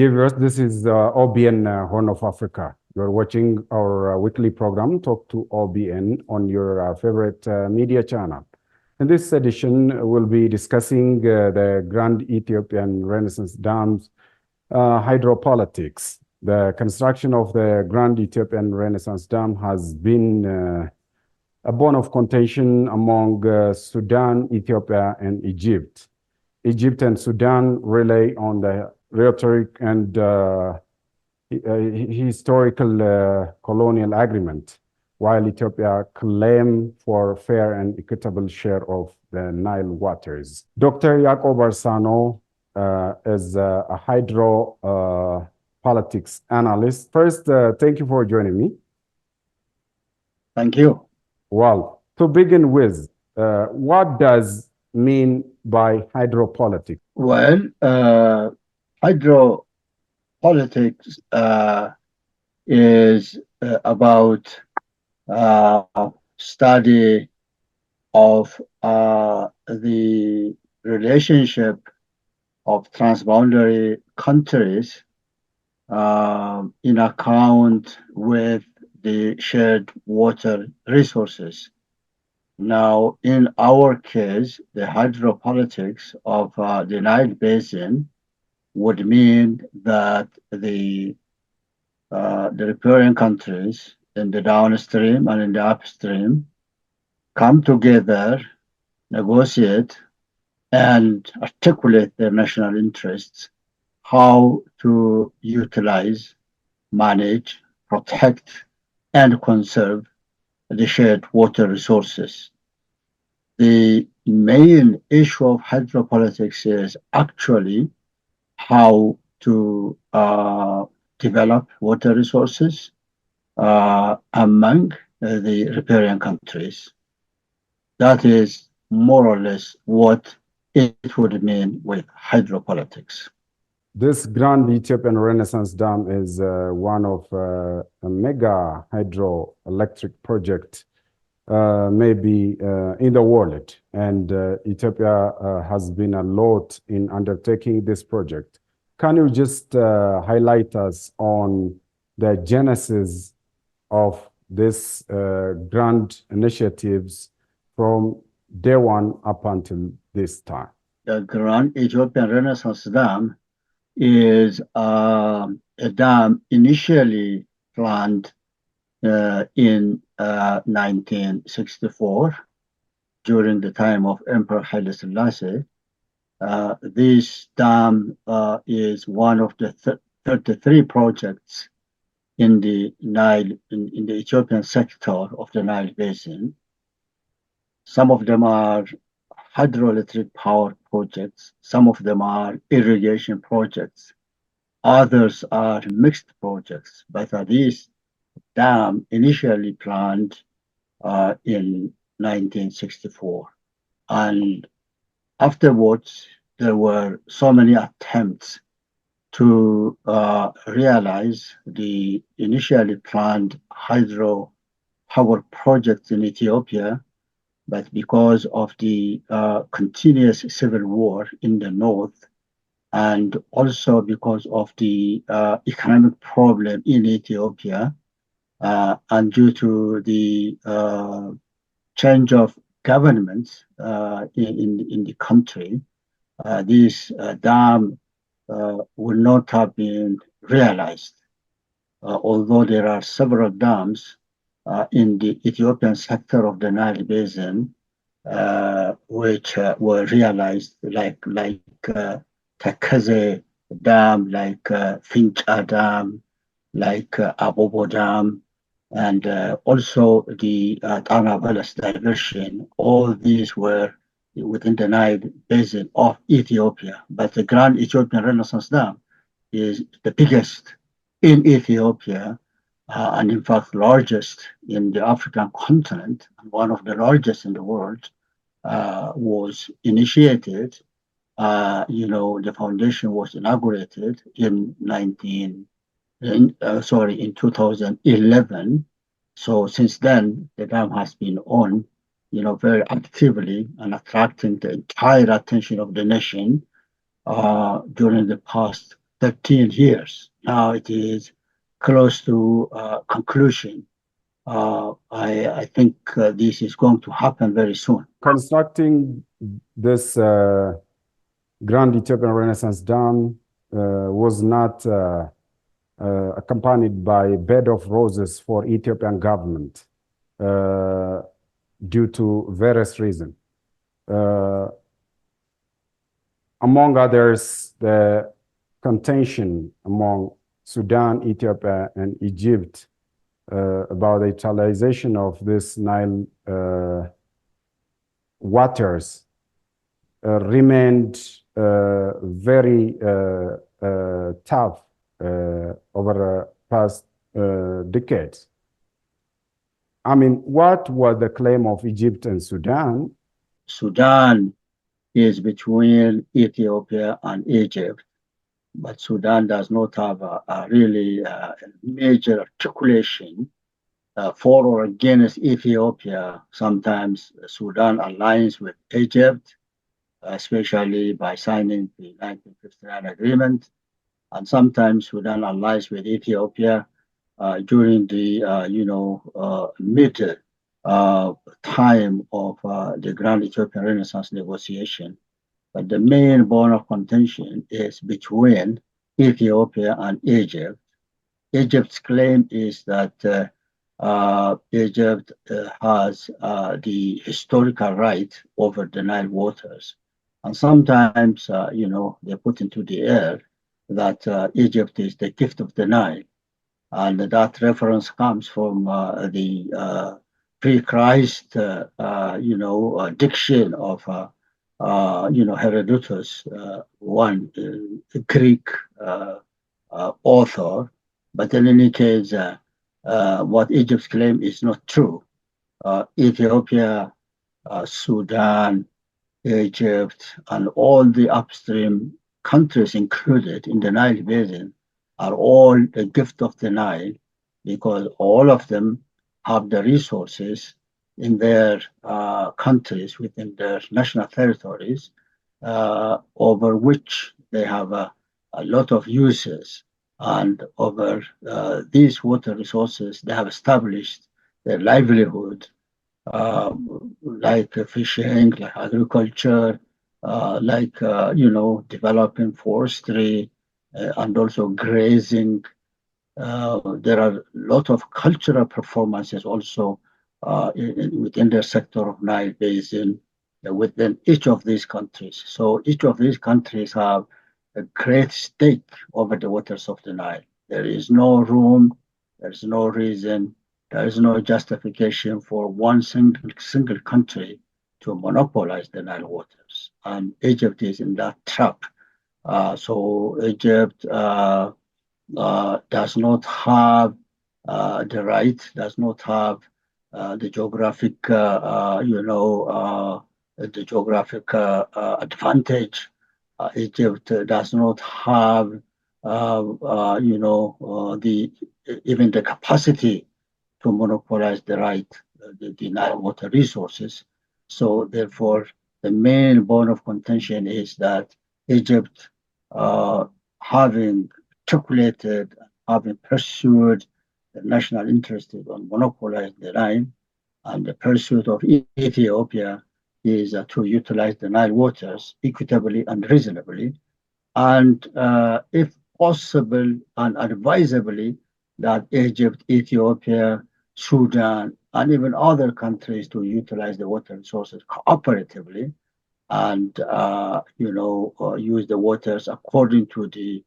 Dear viewers, this is OBN Horn of Africa. You're watching our weekly program, Talk to OBN, on your favorite media channel. In this edition, we'll be discussing the Grand Ethiopian Renaissance Dam's hydropolitics. The construction of the Grand Ethiopian Renaissance Dam has been a bone of contention among Sudan, Ethiopia, and Egypt. Egypt and Sudan rely on the rhetoric and historical colonial agreement, while Ethiopia claims for fair and equitable share of the Nile waters. Dr. Yacob Arsano is a hydro politics analyst. First, thank you for joining me. Thank you. Well, to begin with, what does mean by hydropolitics? Well, hydropolitics is about study of the relationship of transboundary countries in account with the shared water resources. Now, in our case, the hydropolitics of the Nile Basin would mean that the riparian countries in the downstream and in the upstream come together, negotiate, and articulate their national interests, how to utilize, manage, protect, and conserve the shared water resources. The main issue of hydropolitics is actually how to develop water resources among the riparian countries. That is more or less what it would mean with hydropolitics. This Grand Ethiopian Renaissance Dam is one of a mega hydroelectric project maybe in the world, and Ethiopia has been a lot in undertaking this project. Can you just highlight us on the genesis of this grand initiatives from day one up until this time? The Grand Ethiopian Renaissance Dam is a dam initially planned in 1964 during the time of Emperor Haile Selassie. This dam is one of the 33 projects in the Nile, in the Ethiopian sector of the Nile Basin. Some of them are hydroelectric power projects, some of them are irrigation projects, others are mixed projects, but this dam initially planned in 1964. And afterwards, there were so many attempts to realize the initially planned hydro power projects in Ethiopia, but because of the continuous civil war in the north, and also because of the economic problem in Ethiopia, and due to the change of governments in the country, this dam would not have been realized. Although there are several dams in the Ethiopian sector of the Nile Basin, which were realized, like Tekeze Dam, like Fincha Dam, like Abobo Dam, and also the Tana Velas diversion. All these were within the Nile Basin of Ethiopia. But the Grand Ethiopian Renaissance Dam is the biggest in Ethiopia, and in fact largest in the African continent, and one of the largest in the world. Was initiated, the foundation was inaugurated in 2011. So since then, the dam has been on, very actively and attracting the entire attention of the nation during the past 13 years. Now it is close to conclusion. I think this is going to happen very soon. Constructing this Grand Ethiopian Renaissance Dam was not accompanied by a bed of roses for Ethiopian government due to various reasons. Among others, the contention among Sudan, Ethiopia, and Egypt about the utilization of this Nile waters remained very tough over the past decades. I mean, what was the claim of Egypt and Sudan? Sudan is between Ethiopia and Egypt, but Sudan does not have a really major articulation for or against Ethiopia. Sometimes Sudan aligns with Egypt, especially by signing the 1959 agreement, and sometimes Sudan aligns with Ethiopia during the mid time of the Grand Ethiopian Renaissance negotiation. But the main bone of contention is between Ethiopia and Egypt. Egypt's claim is that Egypt has the historical right over the Nile waters. And sometimes, they put into the air that Egypt is the gift of the Nile. And that reference comes from the pre-Christ, diction of Herodotus, one Greek author. But in any case, what Egypt's claim is not true. Ethiopia, Sudan, Egypt, and all the upstream countries included in the Nile Basin are all the gift of the Nile because all of them have the resources in their countries, within their national territories, over which they have a lot of uses. And over these water resources, they have established their livelihood, like fishing, like agriculture, developing forestry, and also grazing. There are a lot of cultural performances also within the sector of Nile Basin within each of these countries. So each of these countries have a great stake over the waters of the Nile. There is no room, there's no reason, there is no justification for one single country to monopolize the Nile waters. And Egypt is in that trap. So Egypt does not have the right, does not have the geographic, advantage. Egypt does not have, even the capacity to monopolize the right, the Nile water resources. So therefore, the main bone of contention is that Egypt, having articulated, having pursued the national interest on monopolizing the Nile, and the pursuit of Ethiopia is to utilize the Nile waters equitably and reasonably, and if possible and advisably, that Egypt, Ethiopia, Sudan, and even other countries to utilize the water resources cooperatively and use the waters according to the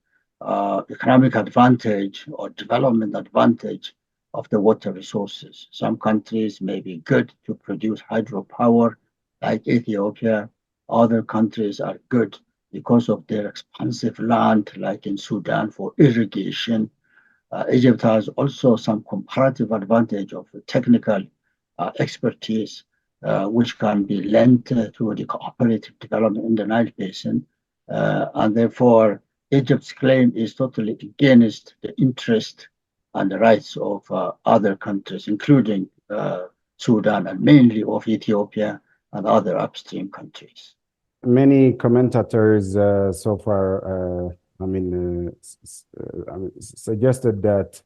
economic advantage or development advantage of the water resources. Some countries may be good to produce hydropower, like Ethiopia. Other countries are good because of their expansive land, like in Sudan, for irrigation. Egypt has also some comparative advantage of technical expertise, which can be lent to the cooperative development in the Nile Basin. And therefore, Egypt's claim is totally against the interest and the rights of other countries, including Sudan and mainly of Ethiopia and other upstream countries. Many commentators so far suggested that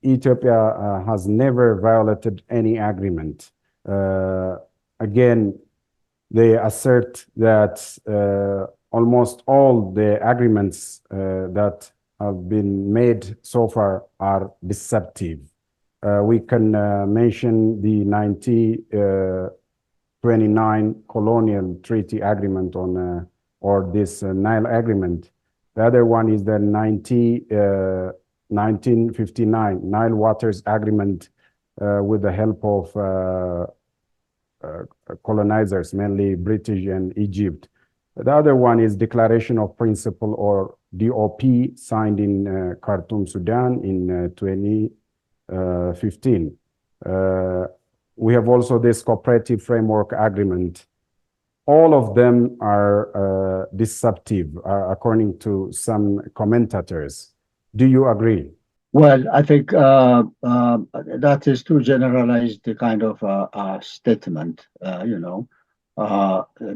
Ethiopia has never violated any agreement. Again, they assert that almost all the agreements that have been made so far are deceptive. We can mention the 1929 colonial treaty agreement on, or this Nile agreement. The other one is the 1959 Nile Waters Agreement with the help of colonizers, mainly British and Egypt. The other one is Declaration of Principle, or DOP, signed in Khartoum, Sudan in 2015. We have also this Cooperative Framework Agreement. All of them are deceptive, according to some commentators. Do you agree? Well, I think that is too generalized the kind of statement.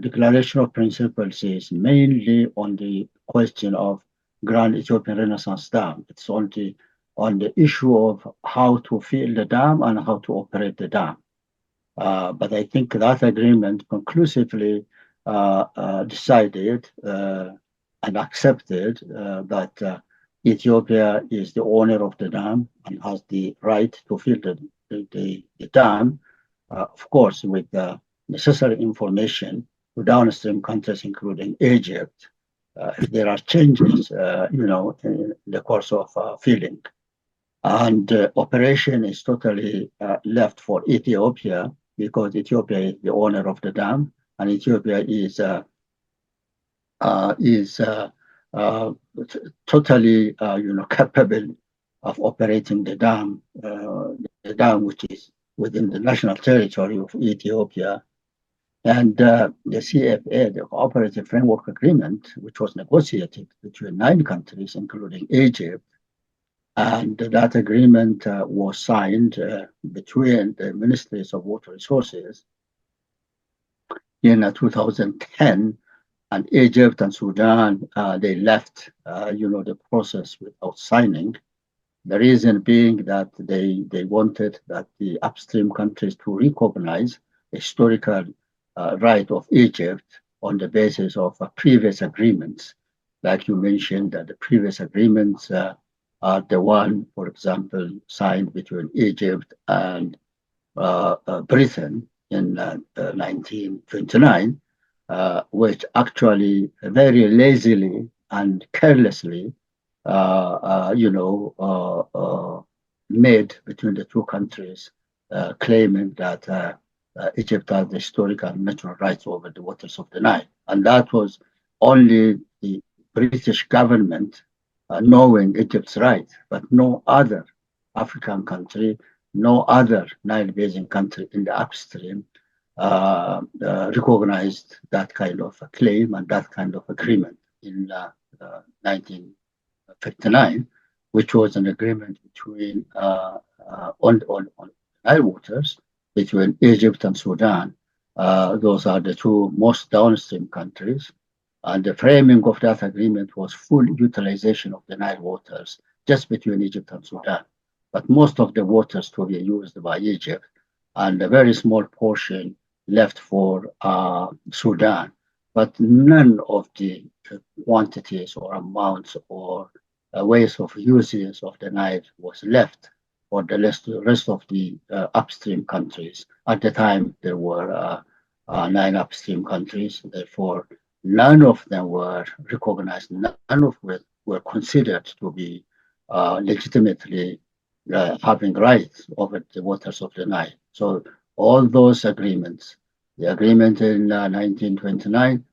Declaration of Principles is mainly on the question of Grand Ethiopian Renaissance Dam. It's on the issue of how to fill the dam and how to operate the dam. But I think that agreement conclusively decided and accepted that Ethiopia is the owner of the dam and has the right to fill the dam, of course, with the necessary information to downstream countries, including Egypt, if there are changes, in the course of filling. And operation is totally left for Ethiopia, because Ethiopia is the owner of the dam, and Ethiopia is totally, capable of operating the dam which is within the national territory of Ethiopia. And the CFA, the Cooperative Framework Agreement, which was negotiated between 9 countries, including Egypt, and that agreement was signed between the Ministries of Water Resources in 2010, and Egypt and Sudan, they left, the process without signing. The reason being that they wanted that the upstream countries to recognize the historical right of Egypt on the basis of previous agreements. Like you mentioned, that the previous agreements are the one, for example, signed between Egypt and Britain in 1929, which actually very lazily and carelessly, made between the two countries, claiming that Egypt has the historical and natural rights over the waters of the Nile. And that was only the British government knowing Egypt's right, but no other African country, no other Nile Basin country in the upstream recognized that kind of a claim and that kind of agreement in 1959, which was an agreement between on Nile waters between Egypt and Sudan. Those are the two most downstream countries. And the framing of that agreement was full utilization of the Nile waters just between Egypt and Sudan. But most of the waters to be used by Egypt, and a very small portion left for Sudan. But none of the quantities or amounts or ways of uses of the Nile was left for the rest of the upstream countries. At the time, there were 9 upstream countries. Therefore, none of them were recognized. None of them were considered to be legitimately having rights over the waters of the Nile. So all those agreements, the agreement in 1929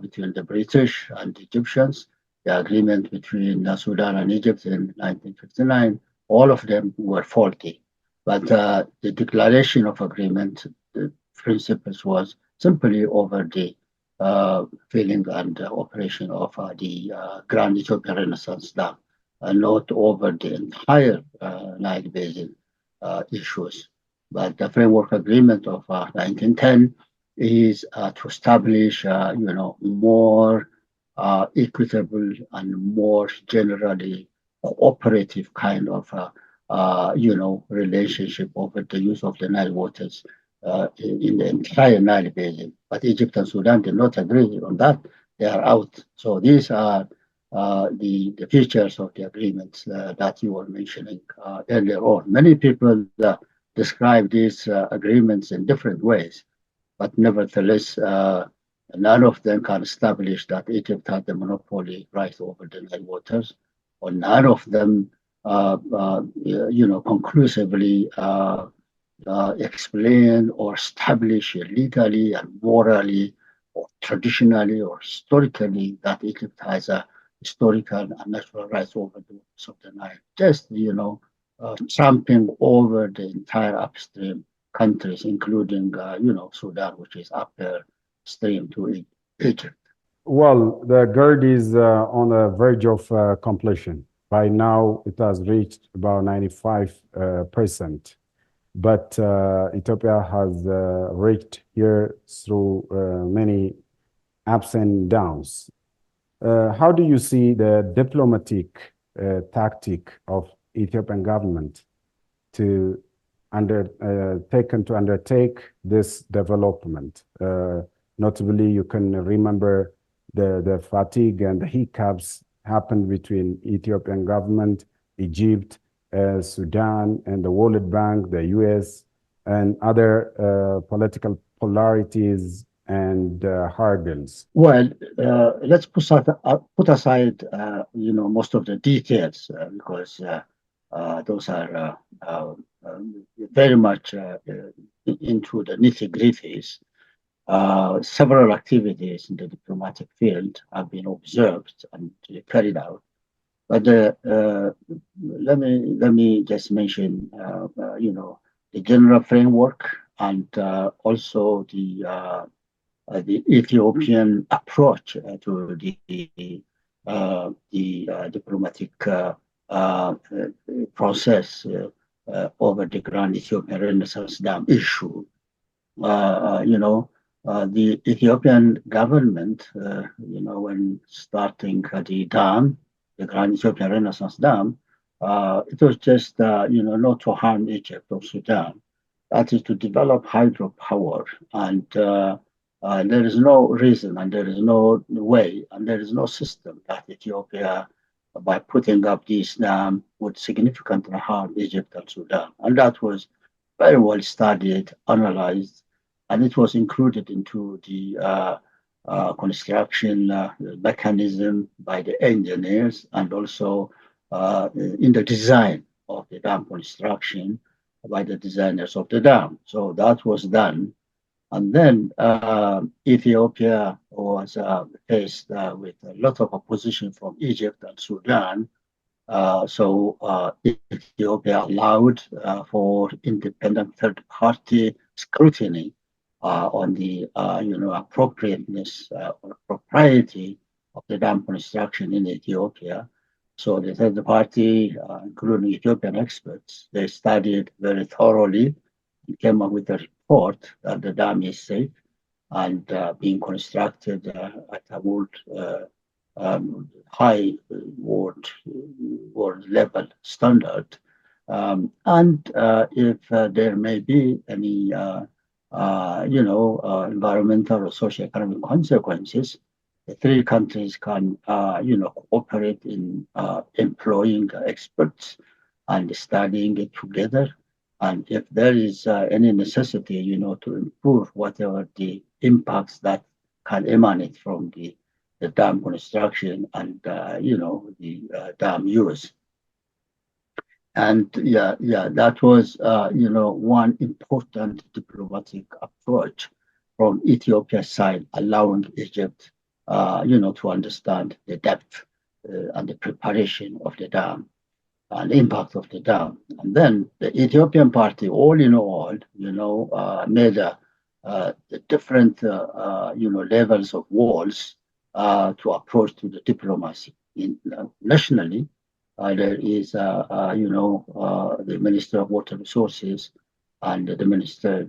between the British and the Egyptians, the agreement between Sudan and Egypt in 1959, all of them were faulty. But the declaration of agreement, the principles was simply over the filling and operation of the Grand Ethiopia Renaissance Dam, and not over the entire Nile Basin issues. But the framework agreement of 1910 is to establish, more equitable and more generally cooperative kind of relationship over the use of the Nile waters in the entire Nile basin. But Egypt and Sudan did not agree on that. They are out. So these are the features of the agreements that you were mentioning earlier on. Many people describe these agreements in different ways, but nevertheless, none of them can establish that Egypt had the monopoly right over the Nile waters, or none of them, conclusively explain or establish legally and morally or traditionally or historically that Egypt has a historical and natural rights over the waters of the Nile. Just, tramping over the entire upstream countries, including, Sudan, which is upstream to Egypt. Well, the GERD is on the verge of completion. By now, it has reached about 95%. But Ethiopia has reached here through many ups and downs. How do you see the diplomatic tactic of Ethiopian government to undertake this development? Notably, you can remember the fatigue and the hiccups happened between Ethiopian government, Egypt, Sudan, and the World Bank, the US, and other political polarities and hurdles. Well, let's put aside, most of the details because those are very much into the nitty-gritties. Several activities in the diplomatic field have been observed and carried out. But let me just mention, the general framework and also the Ethiopian approach to the diplomatic process over the Grand Ethiopia Renaissance Dam issue. The Ethiopian government, when starting the dam, the Grand Ethiopia Renaissance Dam, it was just, not to harm Egypt or Sudan. That is to develop hydropower. And there is no reason and there is no way and there is no system that Ethiopia, by putting up this dam, would significantly harm Egypt and Sudan. And that was very well studied, analyzed, and it was included into the construction mechanism by the engineers and also in the design of the dam construction by the designers of the dam. So that was done. And then Ethiopia was faced with a lot of opposition from Egypt and Sudan. So Ethiopia allowed for independent third-party scrutiny on the appropriateness or propriety of the dam construction in Ethiopia. So the third party, including Ethiopian experts, they studied very thoroughly and came up with a report that the dam is safe and being constructed at a high world level standard. And if there may be any environmental or socio-economic consequences, the three countries can, cooperate in employing experts and studying it together. And if there is any necessity, to improve whatever the impacts that can emanate from the dam construction and, the dam use. And that was, one important diplomatic approach from Ethiopia's side, allowing Egypt, to understand the depth and the preparation of the dam and impact of the dam. And then the Ethiopian party, all in all, made the different, levels of walls to approach to the diplomacy. Nationally, there is, the Minister of Water Resources and the Minister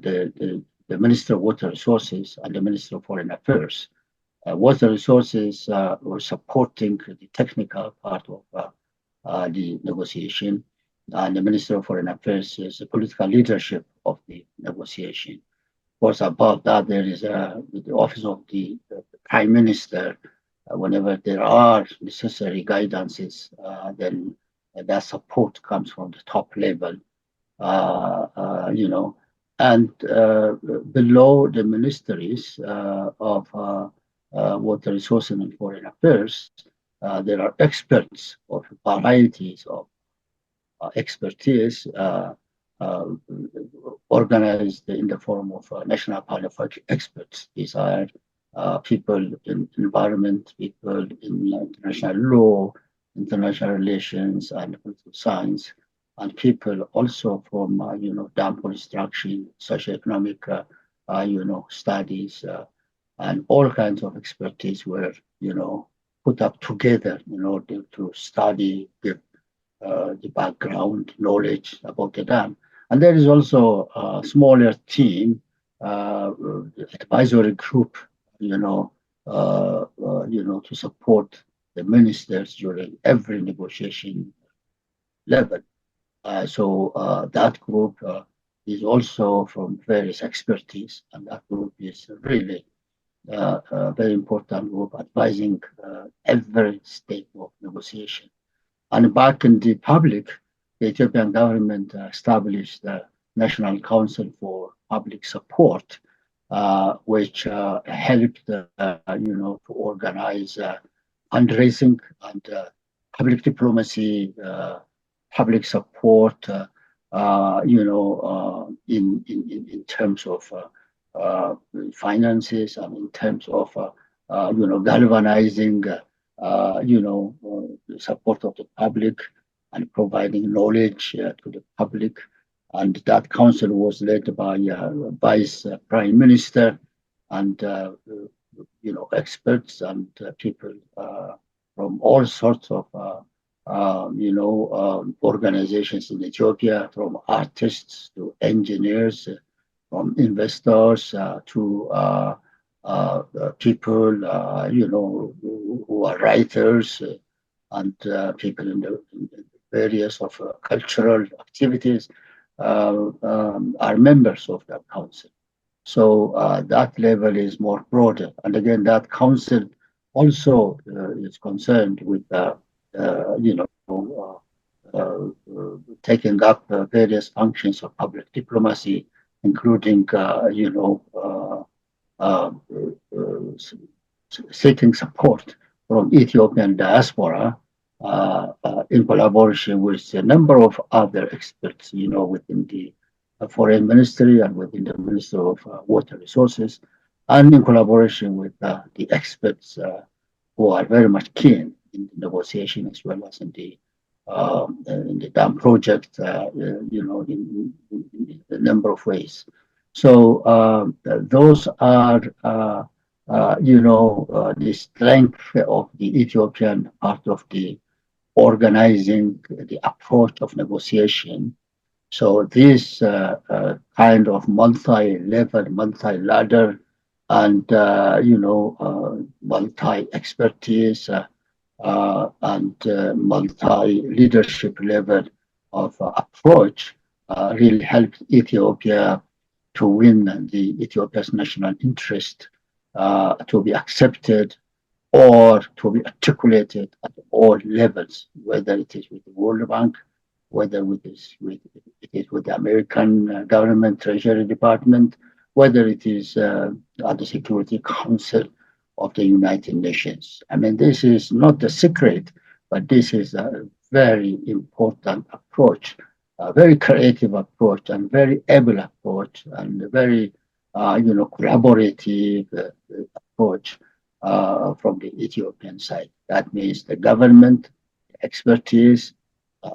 of Water Resources and the Minister of Foreign Affairs. Water Resources were supporting the technical part of the negotiation, and the Minister of Foreign Affairs is the political leadership of the negotiation. Of course, above that, there is the office of the Prime Minister. Whenever there are necessary guidances, then that support comes from the top level, you know. And below the ministries of Water Resources and Foreign Affairs, there are experts of varieties of expertise organized in the form of national panel of experts. These are people in environment, people in international law, international relations, and political science, and people also from dam construction, socioeconomic studies, and all kinds of expertise were put up together in order to study the background knowledge about the dam. And there is also a smaller team, advisory group, to support the ministers during every negotiation level. So that group is also from various expertise, and that group is really a very important group advising every step of negotiation. And back in the public, the Ethiopian government established the National Council for Public Support, which helped, to organize fundraising and public diplomacy, public support, in terms of finances and in terms of, galvanizing the support of the public and providing knowledge to the public. And that council was led by Vice Prime Minister and experts and people from all sorts of organizations in Ethiopia, from artists to engineers, from investors to people, who are writers and people in the various of cultural activities are members of that council. So that level is more broader. And again, that council also is concerned with, taking up various functions of public diplomacy, including, seeking support from Ethiopian diaspora in collaboration with a number of other experts, within the Foreign Ministry and within the Ministry of Water Resources, and in collaboration with the experts who are very much keen in the negotiation as well as in the dam project, in a number of ways. So those are, the strength of the Ethiopian part of the organizing the approach of negotiation. So this kind of multi-level, multi-ladder, and multi-expertise and multi-leadership level of approach really helped Ethiopia to win the Ethiopia's national interest to be accepted or to be articulated at all levels, whether it is with the World Bank, whether it is with the American government Treasury Department, whether it is at the Security Council of the United Nations. I mean, this is not a secret, but this is a very important approach, a very creative approach, and very able approach, and a very, collaborative approach from the Ethiopian side. That means the government, expertise,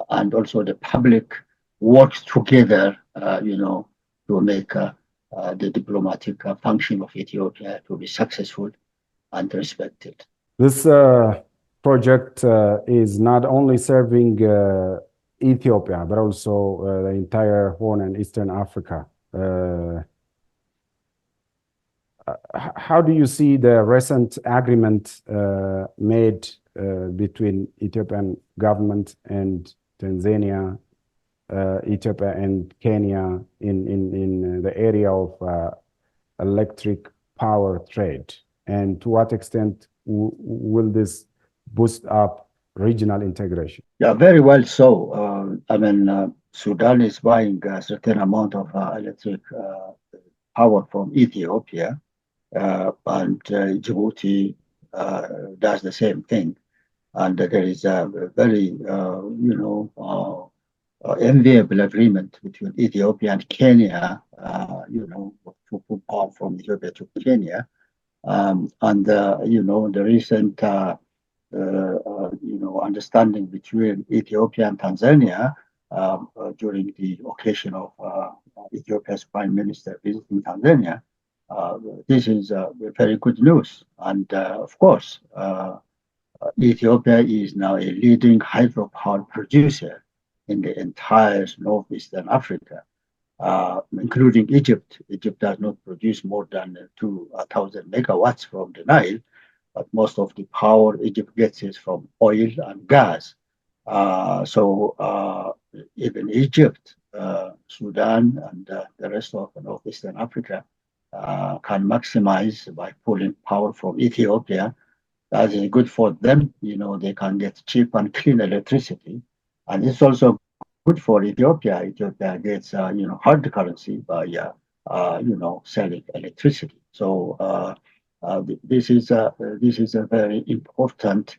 and also the public works together, to make the diplomatic function of Ethiopia to be successful and respected. This project is not only serving Ethiopia, but also the entire Horn and Eastern Africa. how do you see the recent agreement made between Ethiopian government and Tanzania, Ethiopia and Kenya in the area of electric power trade? And to what extent will this boost up regional integration? Yeah, very well so. I mean, Sudan is buying a certain amount of electric power from Ethiopia, and Djibouti does the same thing. And there is a very, enviable agreement between Ethiopia and Kenya, to put power from Ethiopia to Kenya. And the recent understanding between Ethiopia and Tanzania during the occasion of Ethiopia's Prime Minister visiting Tanzania. This is very good news. And of course, Ethiopia is now a leading hydropower producer in the entire northeastern Africa, including Egypt. Egypt does not produce more than 2,000 megawatts from the Nile, but most of the power Egypt gets is from oil and gas. So even Egypt, Sudan, and the rest of northeastern Africa can maximize by pulling power from Ethiopia. That is good for them. They can get cheap and clean electricity, and it's also good for Ethiopia. Ethiopia gets hard currency by selling electricity. So this is a very important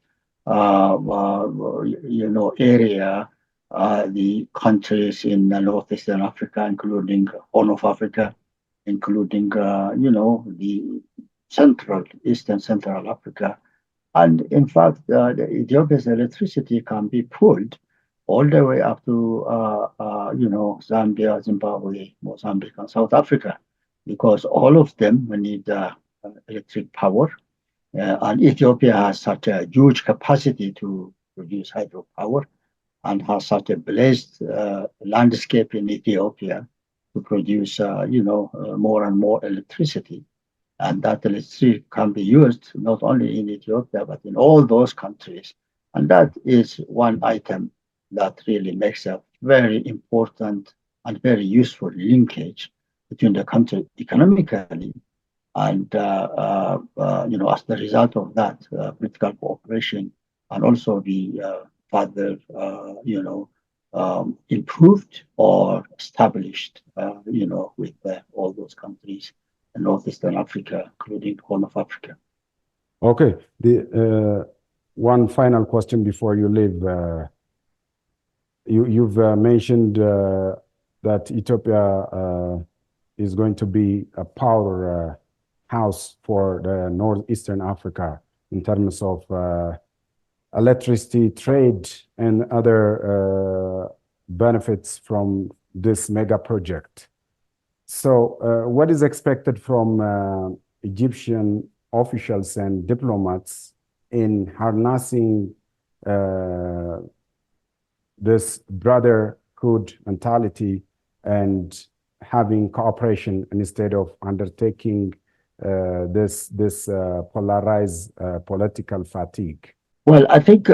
area. The countries in northeastern Africa, including Horn of Africa, including the Eastern Central Africa, and in fact, Ethiopia's electricity can be pulled all the way up to Zambia, Zimbabwe, Mozambique, and South Africa, because all of them need electric power. And Ethiopia has such a huge capacity to produce hydropower and has such a blessed landscape in Ethiopia to produce, more and more electricity. And that electricity can be used not only in Ethiopia, but in all those countries. And that is one item that really makes a very important and very useful linkage between the country economically. And, as the result of that, political cooperation and also the further, improved or established, with all those countries in Northeastern Africa, including Horn of Africa. Okay. The one final question before you leave. You've mentioned that Ethiopia is going to be a power house for the Northeastern Africa in terms of electricity trade and other benefits from this mega project. So what is expected from Egyptian officials and diplomats in harnessing this brotherhood mentality and having cooperation instead of undertaking this polarized political fatigue? Well, I think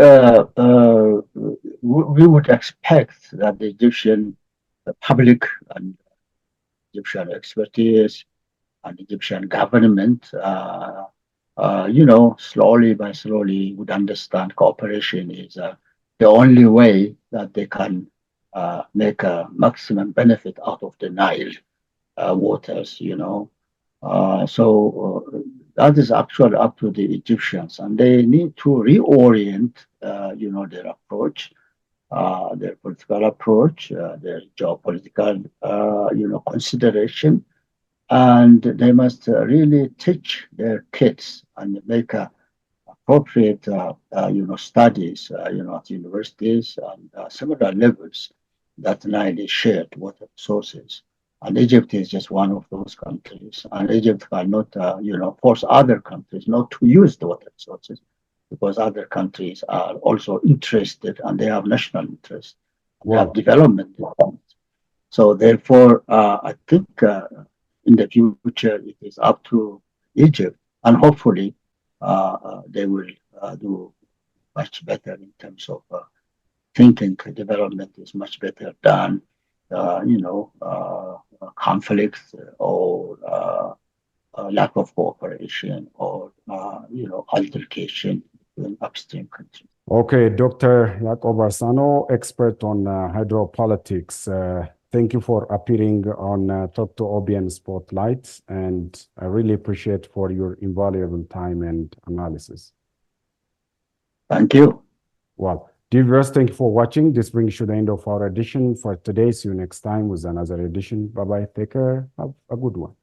we would expect that the Egyptian public and Egyptian expertise and Egyptian government, slowly by slowly would understand cooperation is the only way that they can make a maximum benefit out of the Nile waters, So that is actually up to the Egyptians, and they need to reorient, their approach, their political approach, their geopolitical, consideration, and they must really teach their kids and make appropriate, studies, at universities and similar levels that Nile is shared water sources. And Egypt is just one of those countries. And Egypt cannot, force other countries not to use the water sources because other countries are also interested and they have national interest. They have development. So therefore, I think in the future, it is up to Egypt, and hopefully they will do much better in terms of thinking development is much better than conflicts or lack of cooperation or altercation in upstream countries. Okay, Dr. Yacob Arsano, expert on hydropolitics. Thank you for appearing on Talk to OBN Spotlight, and I really appreciate for your invaluable time and analysis. Thank you. Well, dear viewers, thank you for watching. This brings you to the end of our edition for today. See you next time with another edition. Bye-bye. Take care. Have a good one.